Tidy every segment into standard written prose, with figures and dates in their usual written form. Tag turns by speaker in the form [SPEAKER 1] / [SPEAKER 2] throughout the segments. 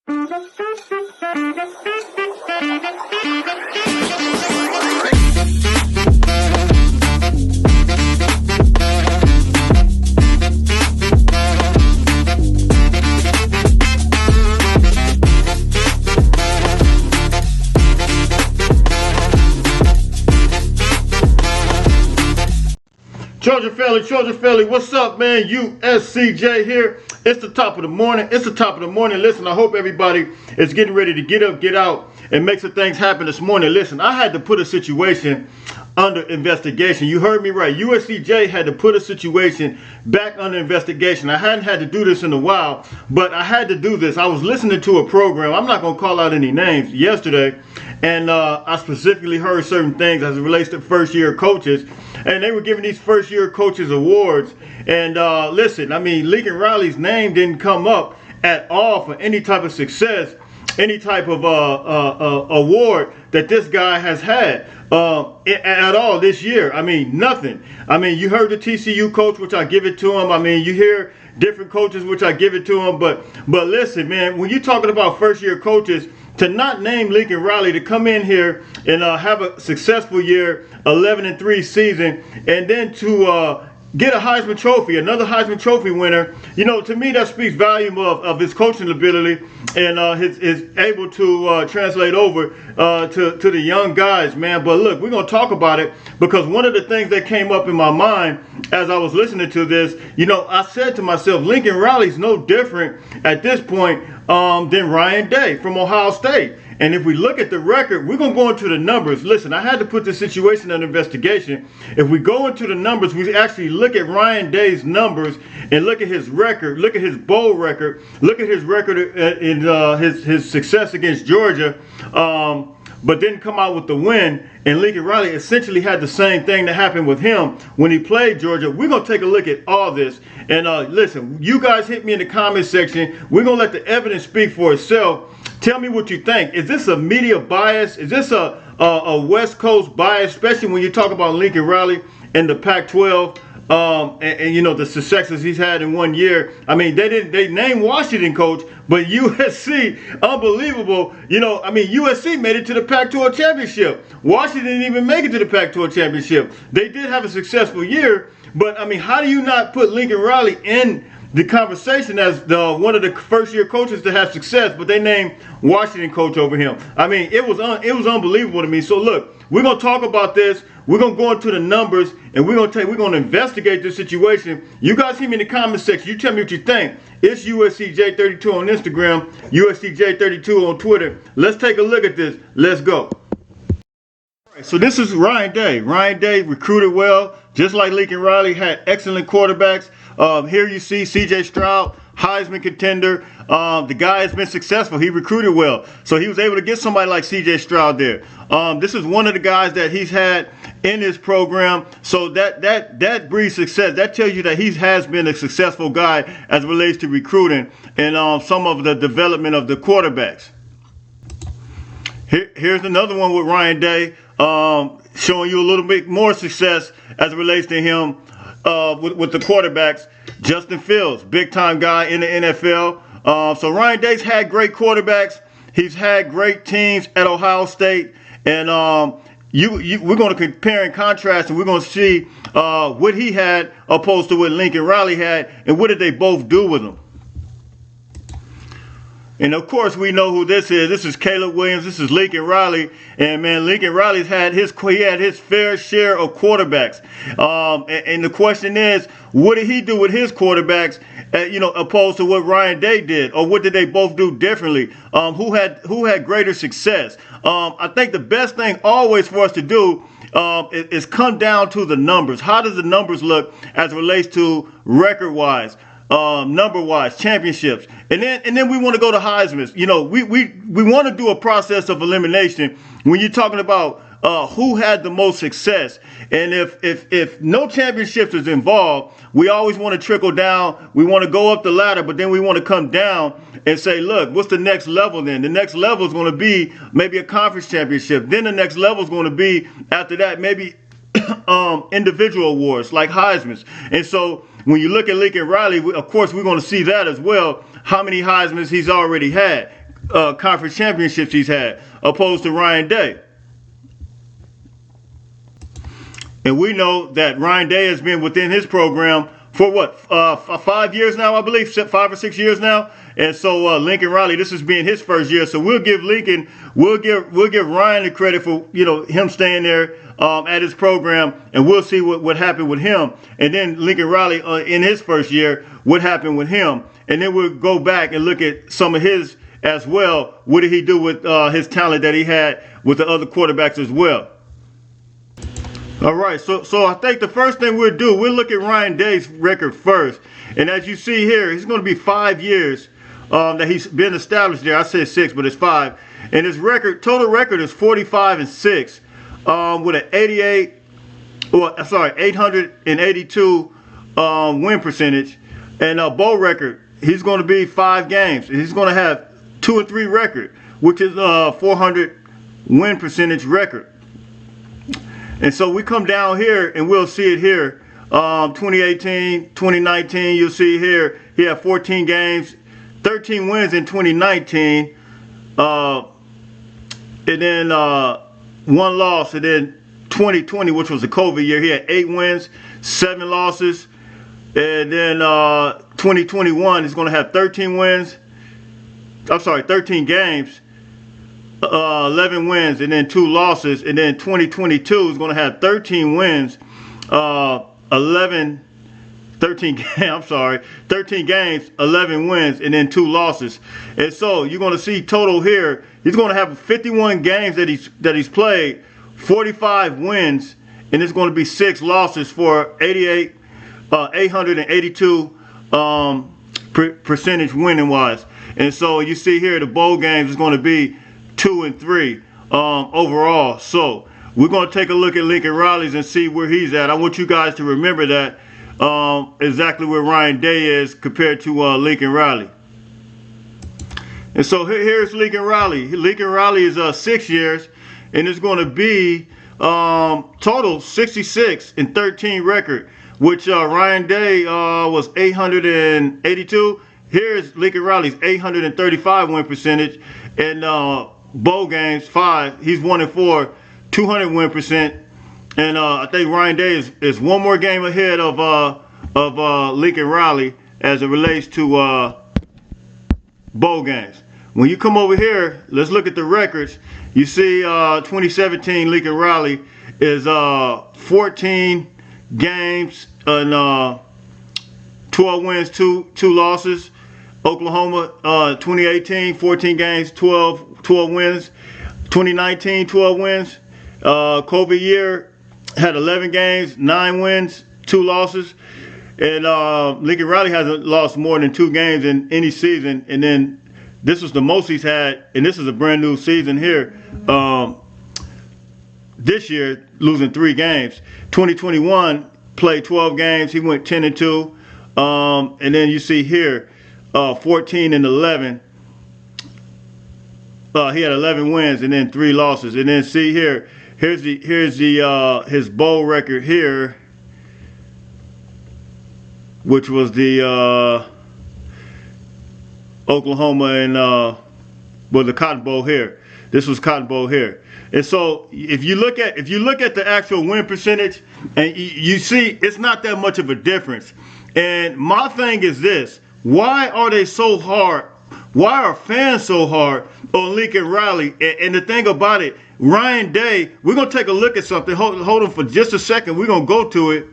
[SPEAKER 1] Trojan Philly, what's up, man? USCJ here. It's the top of the morning. Listen, I hope everybody is getting ready to get up, get out, and make some things happen this morning. Listen, I had to put a situation under investigation. You heard me right. USCJ had to put a situation back under investigation. I hadn't had to do this in a while, but I had to do this. I was listening to a program. I'm not going to call out any names yesterday. And I specifically heard certain things as it relates to first-year coaches. And they were giving these first-year coaches awards. And listen, I mean, Lincoln Riley's name didn't come up at all for any type of success, any type of award that this guy has had at all this year. I mean, nothing. I mean, you heard the TCU coach, which I give it to him. I mean, you hear different coaches, which I give it to him. But listen, man, when you're talking about first-year coaches, to not name Lincoln Riley, to come in here and have a successful year, 11-3 season, and then to get a Heisman Trophy, another Heisman Trophy winner, you know, to me that speaks volume of his coaching ability and his able to translate over to the young guys, man. But look, we're going to talk about it because one of the things that came up in my mind as I was listening to this, you know, I said to myself, Lincoln Riley's no different at this point than Ryan Day from Ohio State. And if we look at the record, we're going to go into the numbers. Listen, I had to put this situation under investigation. If we go into the numbers, we actually look at Ryan Day's numbers and look at his record, look at his bowl record, look at his record in his success against Georgia, but didn't come out with the win. And Lincoln Riley essentially had the same thing that happened with him when he played Georgia. We're going to take a look at all this. And listen, you guys hit me in the comment section. We're going to let the evidence speak for itself. Tell me what you think. Is this a media bias? Is this a West Coast bias, especially when you talk about Lincoln Riley and the Pac-12 and you know the successes he's had in 1 year? I mean, they named Washington coach, but USC, unbelievable. You know, I mean, USC made it to the Pac-12 championship. Washington didn't even make it to the Pac-12 championship. They did have a successful year, but I mean, how do you not put Lincoln Riley in the conversation as one of the first-year coaches to have success, but they named Washington coach over him? I mean, it was unbelievable to me. So look, we're gonna talk about this. We're gonna go into the numbers, and we're gonna investigate this situation. You guys hit me in the comment section. You tell me what you think. It's USCJ32 on Instagram, USCJ32 on Twitter. Let's take a look at this. Let's go. So this is Ryan Day. Ryan Day recruited well, just like Lincoln Riley, had excellent quarterbacks. Here you see C.J. Stroud, Heisman contender. The guy has been successful. He recruited well. So he was able to get somebody like C.J. Stroud there. This is one of the guys that he's had in his program. So that breeds success. That tells you that he has been a successful guy as it relates to recruiting and some of the development of the quarterbacks. Here's another one with Ryan Day, showing you a little bit more success as it relates to him with the quarterbacks. Justin Fields, big time guy in the NFL. So Ryan Day's had great quarterbacks. He's had great teams at Ohio State, and we're going to compare and contrast, and we're going to see what he had opposed to what Lincoln Riley had, and what did they both do with him. And of course, we know who this is. This is Caleb Williams. This is Lincoln Riley. And man, Lincoln Riley's had his fair share of quarterbacks. And the question is, what did he do with his quarterbacks, opposed to what Ryan Day did, or what did they both do differently? Who had greater success? I think the best thing always for us to do is come down to the numbers. How does the numbers look as it relates to record-wise? Number-wise, championships, and then we want to go to Heisman's. You know, we want to do a process of elimination when you're talking about who had the most success. And if no championships is involved, we always want to trickle down. We want to go up the ladder, but then we want to come down and say, look, what's the next level then? The next level is going to be maybe a conference championship. Then the next level is going to be, after that, maybe individual awards like Heisman's. And so when you look at Lincoln Riley, of course, we're going to see that as well, how many Heisman's he's already had. conference championships he's had, opposed to Ryan Day. And we know that Ryan Day has been within his program for what, 5 years now, I believe, 5 or 6 years now. And so Lincoln Riley, this is being his first year. So we'll give Lincoln, we'll give Ryan the credit for, you know, him staying there at his program, and we'll see what happened with him. And then Lincoln Riley in his first year, what happened with him. And then we'll go back and look at some of his as well. What did he do with his talent that he had with the other quarterbacks as well? All right, so I think the first thing we'll do, we'll look at Ryan Day's record first. And as you see here, he's going to be 5 years that he's been established there. I said 6, but it's 5. And his record, total record is 45-6 with an 882 win percentage. And bowl record, he's going to be 5 games. And he's going to have 2-3 record, which is 400 win percentage record. And so we come down here and we'll see it here. 2018, 2019, you'll see here, he had 14 games, 13 wins in 2019. And then 1 loss. And then 2020, which was a COVID year, he had 8 wins, 7 losses. And then 2021 is going to have 13 wins. I'm sorry, 13 games. 11 wins and then 2 losses, and then 2022 is going to have 13 wins, 13 games, 11 wins, and then 2 losses. And so you're going to see total here, he's going to have 51 games that he's played, 45 wins, and it's going to be 6 losses for 882 percentage winning wise. And so you see here the bowl games is going to be 2 and 3 overall. So we're going to take a look at Lincoln Riley's and see where he's at. I want you guys to remember that exactly where Ryan Day is compared to Lincoln Riley. And so here's Lincoln Riley. Lincoln Riley is 6 years, and it's going to be total 66-13 record, which Ryan Day was 882. Here's Lincoln Riley's 835 win percentage, and bowl games 5. He's 1-4, 200 win percent, and I think Ryan Day is 1 more game ahead of Lincoln Riley as it relates to bowl games. When you come over here, let's look at the records. You see 2017 Lincoln Riley is 14 games and 12 wins, 2 losses. Oklahoma 2018 14 games, 12 wins. 2019 12 wins. COVID year had 11 games, 9 wins, 2 losses. And Lincoln Riley hasn't lost more than 2 games in any season. And then this was the most he's had, and this is a brand new season here. This year, losing 3 games. 2021 played 12 games. He went 10-2. And then you see here, 14-11. He had 11 wins and then 3 losses. And then see here, here's his bowl record here, which was the Oklahoma and the Cotton Bowl here. This was Cotton Bowl here. And so if you look at the actual win percentage, and you see it's not that much of a difference. And my thing is this: why are they so hard? Why are fans so hard on Lincoln Riley? And the thing about it, Ryan Day, we're gonna take a look at something. Hold on for just a second. We're gonna go to it.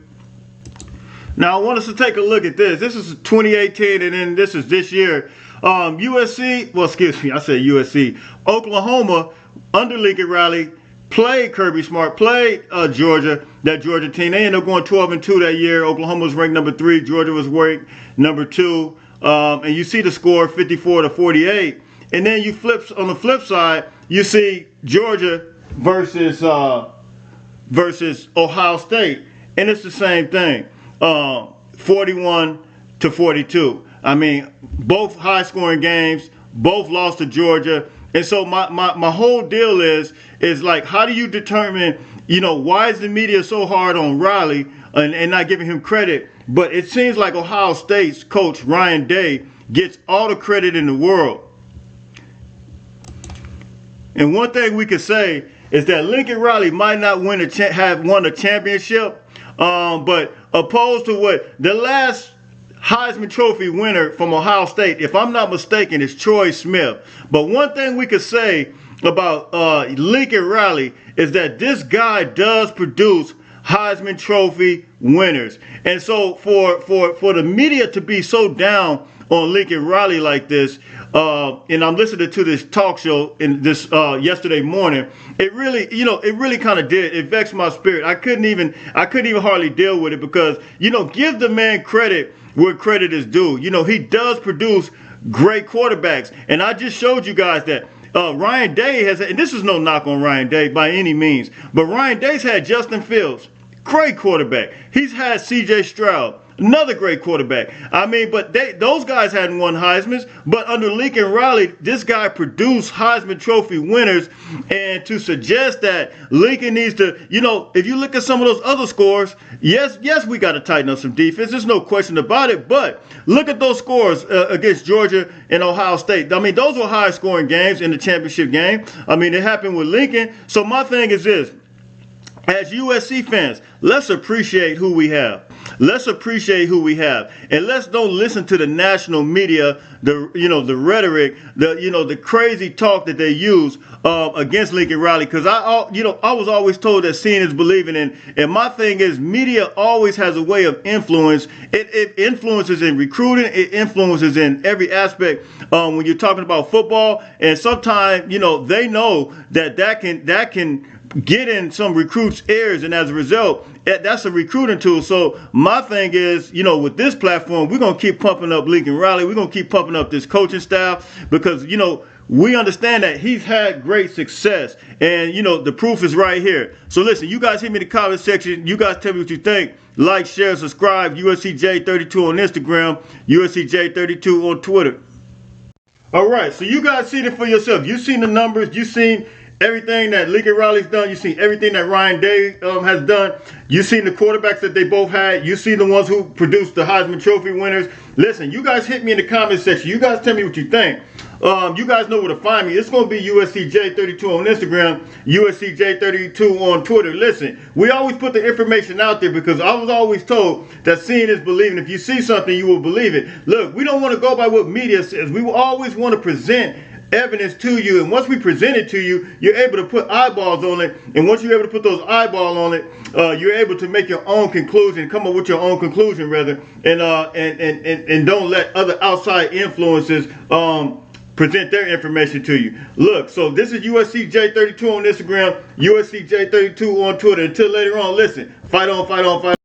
[SPEAKER 1] Now I want us to take a look at this. This is 2018, and then this is this year. USC, well, excuse me, I said USC. Oklahoma, under Lincoln Riley, played Kirby Smart, played Georgia, that Georgia team. They ended up going 12-2 that year. Oklahoma was ranked number 3. Georgia was ranked number 2. And you see the score, 54-48. And then you flip on the flip side, you see Georgia versus Ohio State, and it's the same thing, 41-42. I mean, both high-scoring games, both lost to Georgia. And so my whole deal is like, how do you determine, why is the media so hard on Riley and not giving him credit? But it seems like Ohio State's coach, Ryan Day, gets all the credit in the world. And one thing we could say is that Lincoln Riley might not have won a championship, but opposed to what the last Heisman Trophy winner from Ohio State, if I'm not mistaken, is Troy Smith. But one thing we could say about Lincoln Riley is that this guy does produce Heisman Trophy winners. And so for the media to be so down on Lincoln Riley like this, and I'm listening to this talk show in this yesterday morning, it really kind of did. It vexed my spirit. I couldn't even hardly deal with it because, give the man credit where credit is due. He does produce great quarterbacks. And I just showed you guys that Ryan Day has, and this is no knock on Ryan Day by any means, but Ryan Day's had Justin Fields, great quarterback. He's had C.J. Stroud, another great quarterback. I mean, but those guys hadn't won Heisman's, but under Lincoln Riley, this guy produced Heisman Trophy winners. And to suggest that Lincoln needs to, if you look at some of those other scores, yes, we got to tighten up some defense. There's no question about it. But look at those scores against Georgia and Ohio State. I mean, those were high scoring games in the championship game. I mean, it happened with Lincoln. So my thing is this. As USC fans, let's appreciate who we have. Let's appreciate who we have, and let's don't listen to the national media, the rhetoric, the crazy talk that they use against Lincoln Riley. Because I was always told that seeing is believing, and my thing is media always has a way of influence. It influences in recruiting. It influences in every aspect when you're talking about football. And sometimes they know that can get in some recruits' ears, and as a result, that's a recruiting tool. So my thing is, with this platform, we're gonna keep pumping up Lincoln Riley. We're gonna keep pumping up this coaching staff because we understand that he's had great success, and the proof is right here. So listen, you guys hit me in the comment section. You guys tell me what you think. Like, share, subscribe. USCJ32 on Instagram, USCJ32 on Twitter. All right, so you guys seen it for yourself. You've seen the numbers. You've seen everything that Lincoln Riley's done. You've seen everything that Ryan Day has done. You've seen the quarterbacks that they both had. You've seen the ones who produced the Heisman Trophy winners. Listen, you guys hit me in the comment section. You guys tell me what you think. You guys know where to find me. It's going to be USCJ32 on Instagram, USCJ32 on Twitter. Listen, we always put the information out there because I was always told that seeing is believing. If you see something, you will believe it. Look, we don't want to go by what media says. We will always want to present evidence to you, and once we present it to you, you're able to put eyeballs on it, and once you're able to put those eyeballs on it, you're able to make your own conclusion, come up with your own conclusion rather, and don't let other outside influences present their information to you. Look, so this is USCJ32 on Instagram, USCJ32 on Twitter. Until later on, listen, fight on, fight on, fight on.